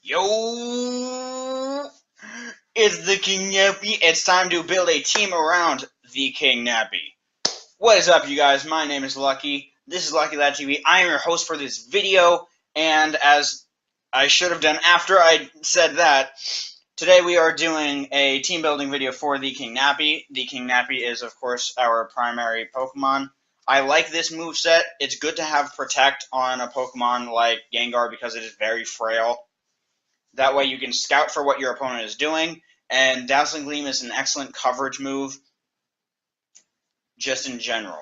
Yo! It's the King Nappy. It's time to build a team around the King Nappy. What is up, you guys? My name is Lucky. This is Lucky Lad TV. I am your host for this video, and as I should have done after I said that, today we are doing a team building video for the King Nappy. The King Nappy is, of course, our primary Pokemon. I like this moveset. It's good to have Protect on a Pokemon like Gengar because it is very frail. That way you can scout for what your opponent is doing, and Dazzling Gleam is an excellent coverage move just in general.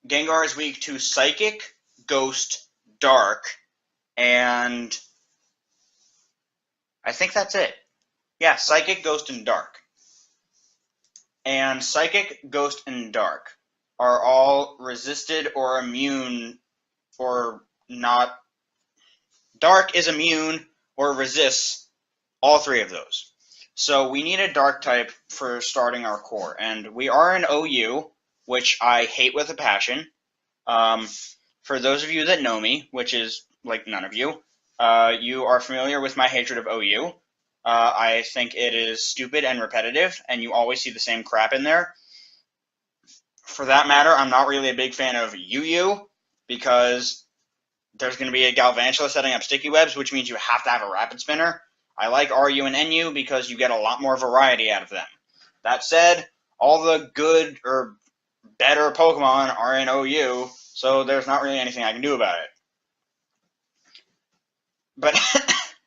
Gengar is weak to Psychic, Ghost, Dark, and I think that's it. Yeah, Psychic, Ghost, and Dark. And Psychic, Ghost, and Dark are all resisted or immune or not. Dark is immune or resists all three of those. So we need a Dark type for starting our core, and we are an OU, which I hate with a passion. For those of you that know me, which is like none of you, you are familiar with my hatred of OU. I think it is stupid and repetitive, and you always see the same crap in there. For that matter, I'm not really a big fan of UU, because there's going to be a Galvantula setting up sticky webs, which means you have to have a Rapid Spinner. I like RU and NU because you get a lot more variety out of them. That said, all the good or better Pokemon are in OU, so there's not really anything I can do about it. But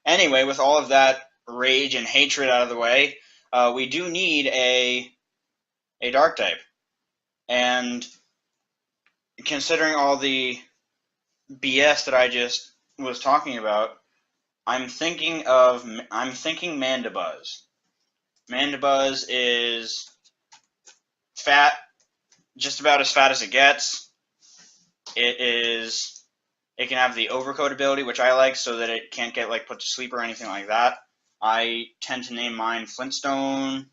anyway, with all of that rage and hatred out of the way, we do need a Dark type. And considering all the BS that I just was talking about, I'm thinking Mandibuzz. Mandibuzz is fat, just about as fat as it gets. It can have the overcoat ability, which I like, so that it can't get like put to sleep or anything like that. I tend to name mine Flintstone,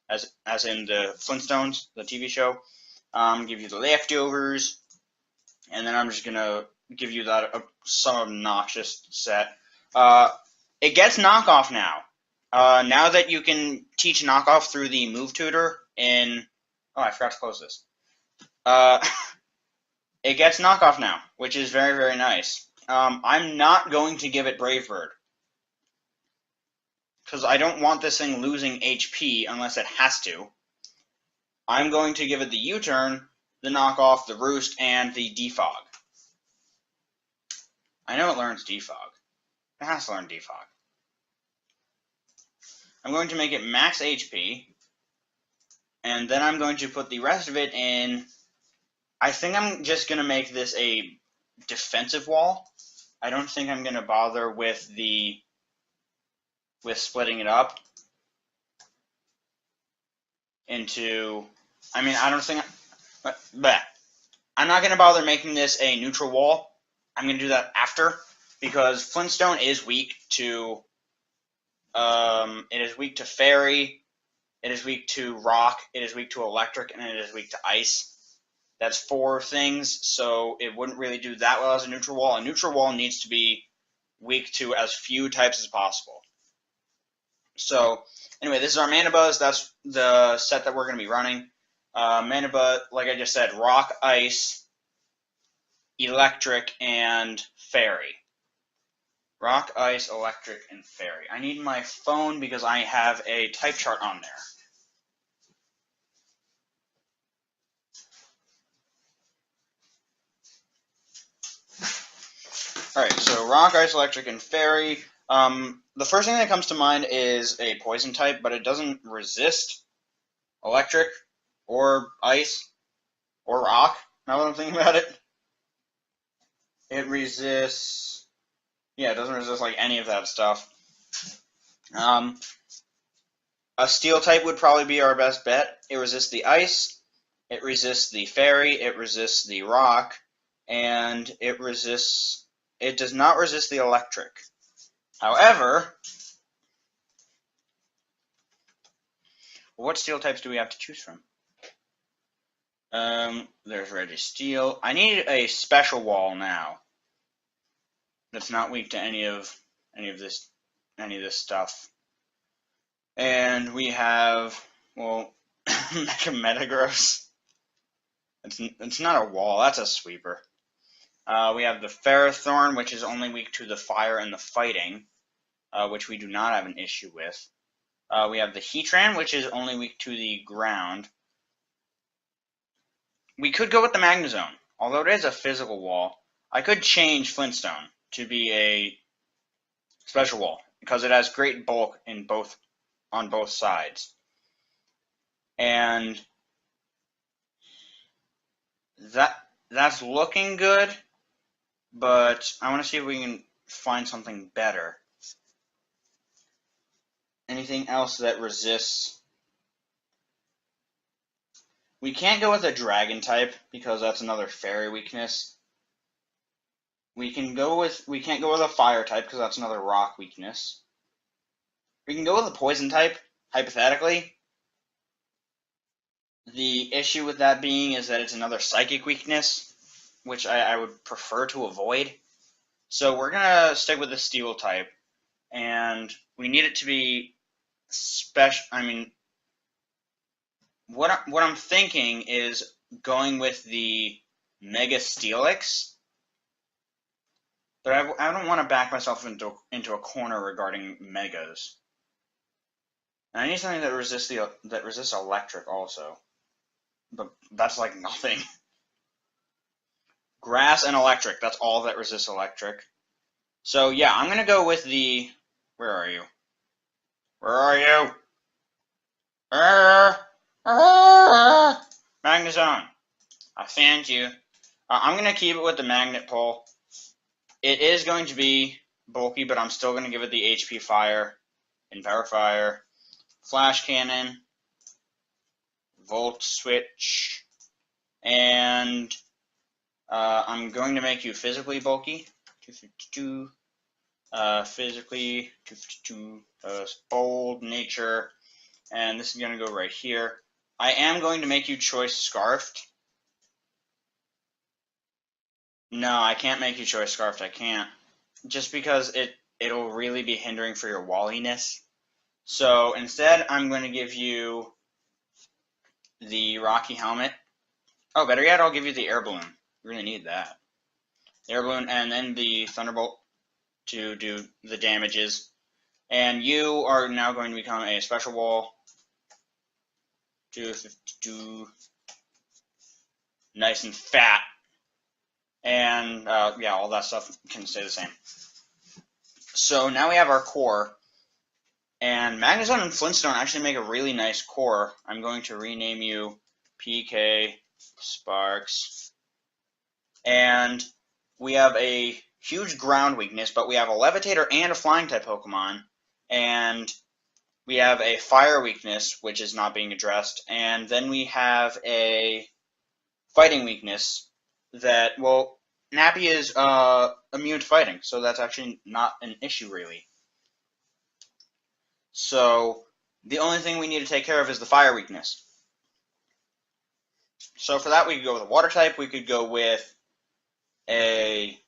as in the Flintstones, the TV show. Give you the leftovers, and then I'm just gonna give you that some obnoxious set. It gets knockoff now. Now that you can teach knockoff through the move tutor in... Oh, I forgot to close this. It gets knockoff now, which is very, very nice. I'm not going to give it Brave Bird, because I don't want this thing losing HP unless it has to. I'm going to give it the U-turn, the knockoff, the Roost, and the Defog. I know it learns Defog. It has to learn Defog. I'm going to make it max HP, and then I'm going to put the rest of it in... I think I'm just going to make this a defensive wall. I don't think I'm going to bother with splitting it up into... I mean, I don't think... But I'm not going to bother making this a neutral wall. I'm going to do that after, because Flintstone is weak to... it is weak to Fairy, it is weak to Rock, it is weak to Electric, and it is weak to Ice. That's 4 things, so it wouldn't really do that well as a neutral wall. A neutral wall needs to be weak to as few types as possible. So, anyway, this is our Mandibuzz. That's the set that we're going to be running. Mandibuzz, like I just said, Rock, Ice, Electric, and Fairy. Rock, Ice, Electric, and Fairy. I need my phone because I have a type chart on there. Alright, so Rock, Ice, Electric, and Fairy. The first thing that comes to mind is a Poison type, but it doesn't resist Electric, or Ice, or Rock, now that I'm thinking about it. It resists... Yeah, it doesn't resist like any of that stuff. A Steel type would probably be our best bet. It resists the Ice, it resists the Fairy, it resists the Rock, and it does not resist the Electric. However, what Steel types do we have to choose from? There's Registeel. I need a special wall now that's not weak to any of any of this stuff. And we have, well, Metagross. It's not a wall, that's a sweeper. We have the Ferrothorn, which is only weak to the fire and the fighting, which we do not have an issue with. We have the Heatran, which is only weak to the ground. We could go with the Magnezone, although it is a physical wall. I could change Flintstone to be a special wall because it has great bulk on both sides. And that's looking good, but I want to see if we can find something better. Anything else that resists? We can't go with a dragon type because that's another fairy weakness. We can't go with a fire type because that's another rock weakness. We can go with a poison type, hypothetically. The issue with that being is that it's another psychic weakness, which I would prefer to avoid. So we're gonna stick with the steel type, and we need it to be special. I mean, what I'm thinking is going with the Mega Steelix, but I don't want to back myself into a corner regarding Megas. And I need something that resists electric also, but that's like nothing. Grass and electric, that's all that resists electric. So yeah, I'm gonna go with the. Where are you? Where are you? Magnezone. I found you. I'm going to keep it with the magnet pole. It is going to be bulky, but I'm still going to give it the HP Fire, Empower Fire, Flash Cannon, Volt Switch, and I'm going to make you physically bulky. 252, physically, 252, bold, nature, and this is going to go right here. I am going to make you Choice Scarfed. No, I can't make you Choice Scarfed. I can't. Just because it'll really be hindering for your walliness. So instead, I'm going to give you the Rocky Helmet. Oh, better yet, I'll give you the Air Balloon. You really need that. The Air Balloon and then the Thunderbolt to do the damages. And you are now going to become a Special Wall. 252. Nice and fat. And yeah, all that stuff can stay the same. So now we have our core. And Magnezone and Flintstone actually make a really nice core. I'm going to rename you PK Sparks. And we have a huge ground weakness, but we have a Levitator and a Flying type Pokemon. And we have a Fire weakness, which is not being addressed. And then we have a Fighting weakness that, well, Nappy is immune to fighting, so that's actually not an issue, really. So the only thing we need to take care of is the fire weakness. So for that, we could go with a water type. We could go with a.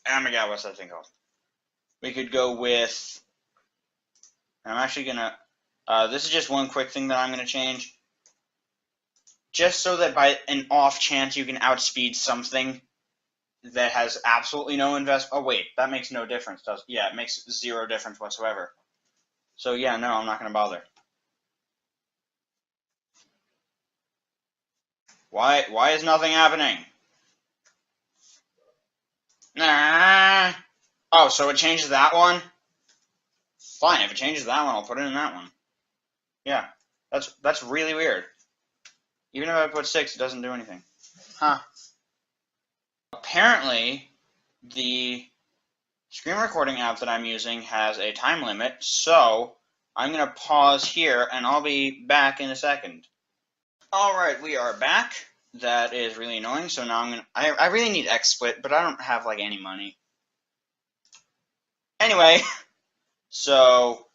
Oh my god, what's that thing called? We could go with. I'm actually gonna. This is just one quick thing that I'm gonna change. Just so that by an off chance you can outspeed something that has absolutely no investment. Oh wait, that makes no difference, does? Yeah, it makes zero difference whatsoever. So yeah, no, I'm not gonna bother. Why is nothing happening? Nah. Oh, so it changes that one? Fine, if it changes that one, I'll put it in that one. Yeah, that's really weird. Even if I put 6, it doesn't do anything. Huh. Apparently, the screen recording app that I'm using has a time limit, so I'm going to pause here, and I'll be back in a second. Alright, we are back. That is really annoying, so now I really need XSplit, but I don't have, like, any money. Anyway, so,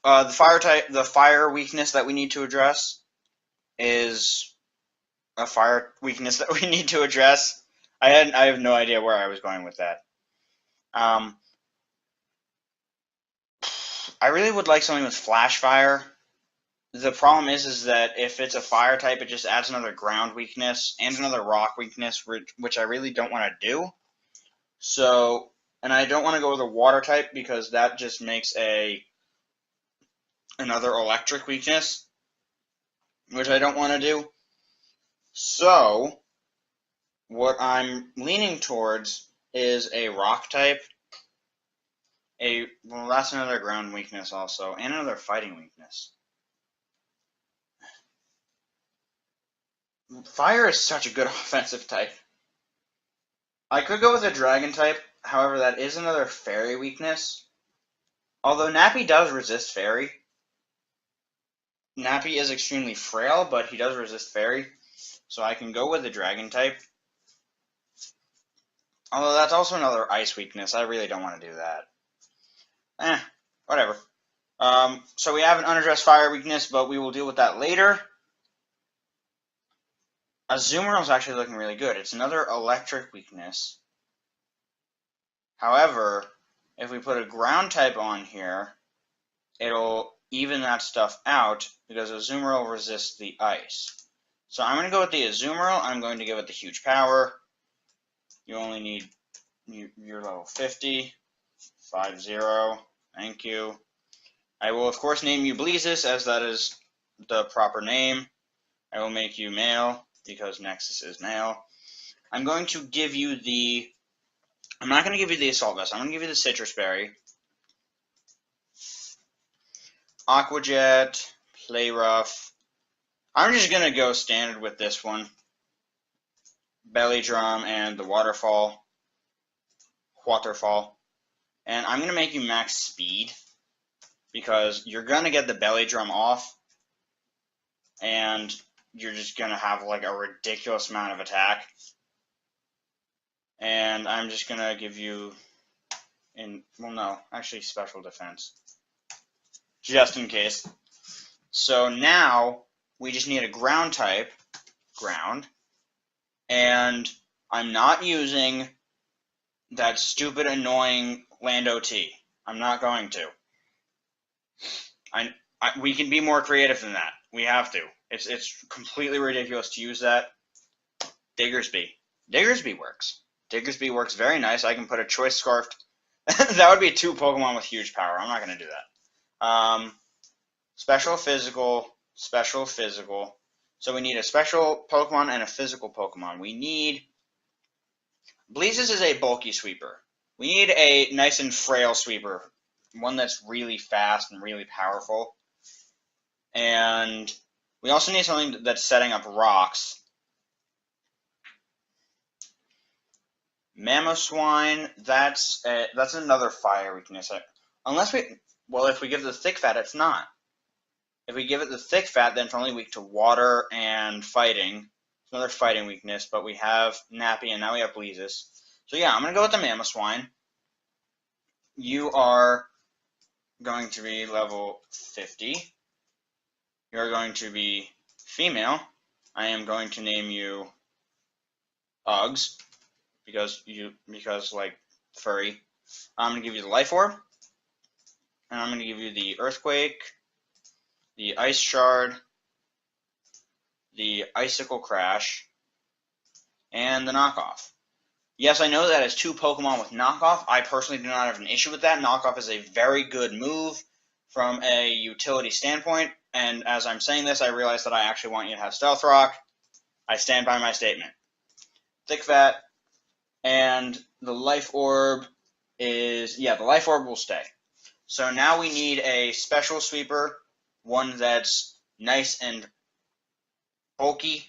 the fire weakness that we need to address is a fire weakness that we need to address. I have no idea where I was going with that. I really would like something with Flash Fire. The problem is that if it's a fire type, it just adds another ground weakness and another rock weakness, which I really don't want to do. So, and I don't want to go with a water type because that just makes another electric weakness, which I don't want to do. So, what I'm leaning towards is a rock type. Well, that's another ground weakness also, and another fighting weakness. Fire is such a good offensive type. I could go with a dragon type, however, that is another fairy weakness. Although Nappy does resist fairy. Nappy is extremely frail, but he does resist fairy. So I can go with the dragon type. Although that's also another ice weakness. I really don't want to do that. Whatever. So we have an unaddressed fire weakness, but we will deal with that later. Azumarill is actually looking really good. It's another electric weakness. However, if we put a ground type on here, it'll even that stuff out because Azumarill resists the ice. So I'm going to go with the Azumarill. I'm going to give it the huge power. You only need your level 50. 50. Thank you. I will, of course, name you Bleezus, as that is the proper name. I will make you male, because Nexus is male. I'm going to give you the... I'm not going to give you the Assault Vest. I'm going to give you the Citrus Berry. Aqua Jet, Play Rough. I'm just going to go standard with this one. Belly Drum and the Waterfall. And I'm going to make you max speed, because you're going to get the Belly Drum off, and you're just going to have like a ridiculous amount of attack. And I'm just going to give you, special defense, just in case. So now, we just need a ground type, ground, and I'm not using that stupid, annoying Land OT. I'm not going to. We can be more creative than that. We have to. It's completely ridiculous to use that. Diggersby. Diggersby works. Diggersby works very nice. I can put a Choice Scarf. That would be 2 Pokemon with huge power. I'm not going to do that. Special Physical. Special Physical. So we need a Special Pokemon and a Physical Pokemon. We need... Bleezus is a bulky sweeper. We need a nice and frail sweeper. One that's really fast and really powerful. And we also need something that's setting up rocks. Mamoswine, that's another fire weakness. If we give it the thick fat, it's not. If we give it the thick fat, then it's only weak to water and fighting. It's another fighting weakness, but we have Nappy and now we have Bleezus. So yeah, I'm going to go with the Mamoswine. You are going to be level 50. You're going to be female. I am going to name you Uggs because like furry. I'm going to give you the Life Orb, and I'm going to give you the Earthquake, the Ice Shard, the Icicle Crash, and the Knockoff. Yes, I know that is 2 Pokemon with Knockoff. I personally do not have an issue with that. Knockoff is a very good move from a utility standpoint, and as I'm saying this, I realize that I actually want you to have Stealth Rock. I stand by my statement. Thick Fat, and the Life Orb the Life Orb will stay. So now we need a Special Sweeper, one that's nice and bulky.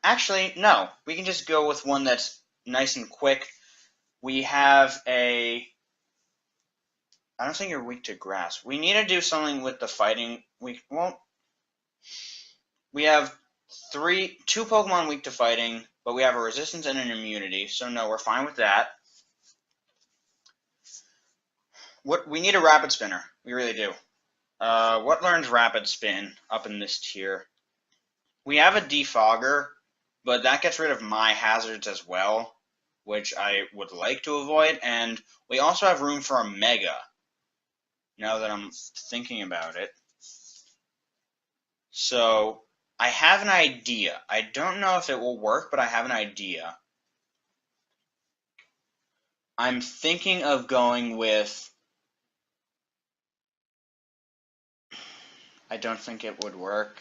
Actually, no. We can just go with one that's nice and quick. We have I don't think you're weak to grass. We need to do something with the fighting. We have 2 Pokemon weak to fighting, but we have a resistance and an immunity, so no, we're fine with that. We need a Rapid Spinner. We really do. What learns Rapid Spin up in this tier? We have a Defogger, but that gets rid of my hazards as well, which I would like to avoid, and we also have room for a Mega. now that I'm thinking about it. So I have an idea. I don't know if it will work, but I have an idea. I'm thinking of going with... I don't think it would work.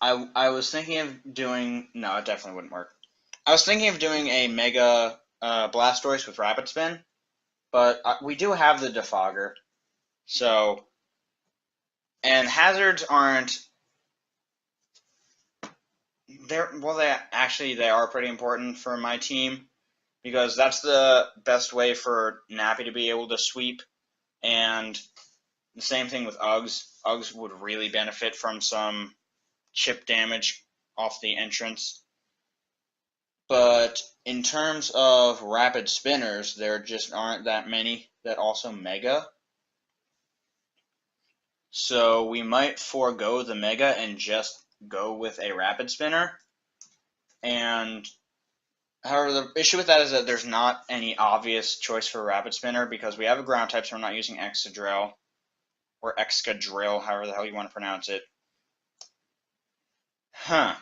I was thinking of doing... No, it definitely wouldn't work. I was thinking of doing a Mega Blastoise with Rapid Spin, but we do have the Defogger. So... And hazards aren't... They are pretty important for my team, because that's the best way for Nappy to be able to sweep, and the same thing with Uggs. Uggs would really benefit from some chip damage off the entrance. But in terms of rapid spinners, there just aren't that many that also Mega. So we might forego the Mega and just go with a rapid spinner. And however, the issue with that is that there's not any obvious choice for a rapid spinner, because we have a ground type, so we're not using Excadrill, or Excadrill, however the hell you want to pronounce it. Huh.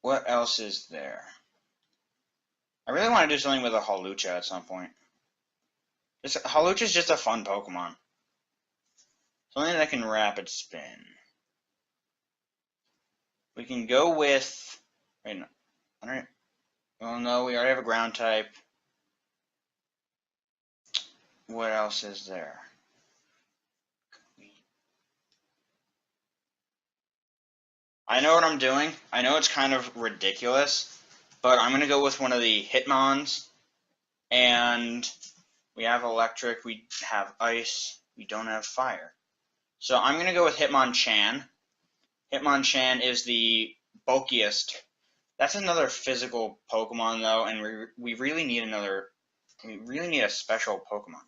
What else is there? I really want to do something with a Hawlucha at some point. Hawlucha is just a fun Pokemon. Something that can rapid spin. We can go with... Wait, no. Alright. Well, no, we already have a ground type. What else is there? I know what I'm doing. I know it's kind of ridiculous, but I'm going to go with one of the Hitmons. And we have electric, we have ice, we don't have fire. So I'm going to go with Hitmonchan. Hitmonchan is the bulkiest. That's another physical Pokemon, though, and we really need another... We really need a special Pokemon.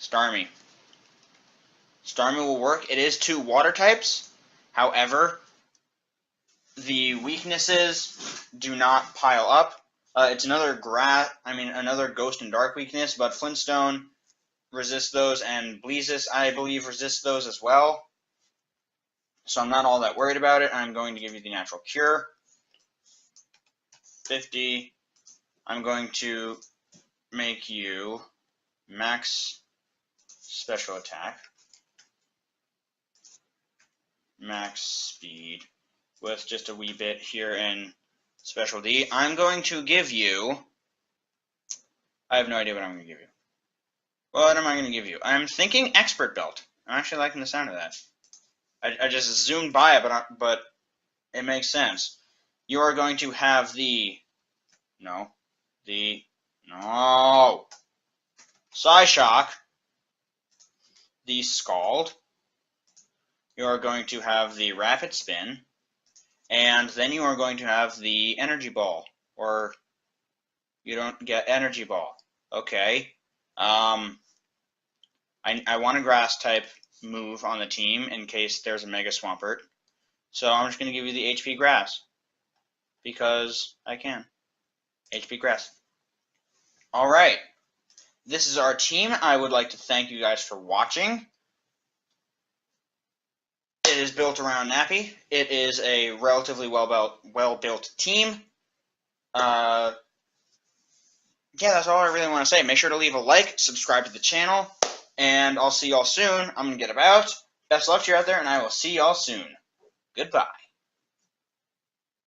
Starmie. Starmie will work. It is 2 water types. However, the weaknesses do not pile up. It's another another Ghost and Dark weakness, but Flintstone resists those, and Bleezes, I believe, resists those as well. So I'm not all that worried about it. I'm going to give you the natural cure. 50. I'm going to make you max special attack, max speed, with just a wee bit here in special D. I'm going to give you... I have no idea what I'm going to give you. What am I going to give you? I'm thinking Expert Belt. I'm actually liking the sound of that. I just zoomed by it, but it makes sense. You are going to have the... No. Psyshock. The Scald. You are going to have the Rapid Spin. And then you are going to have the Energy Ball. Or you don't get Energy Ball. Okay. I want a Grass type move on the team in case there's a Mega Swampert. So I'm just going to give you the HP Grass. Because I can. HP Grass. Alright. This is our team. I would like to thank you guys for watching. It is built around Nappy. It is a relatively well-built team. Yeah, that's all I really want to say. Make sure to leave a like, subscribe to the channel, and I'll see y'all soon. I'm going to get about. Best luck to you out there, and I will see y'all soon. Goodbye.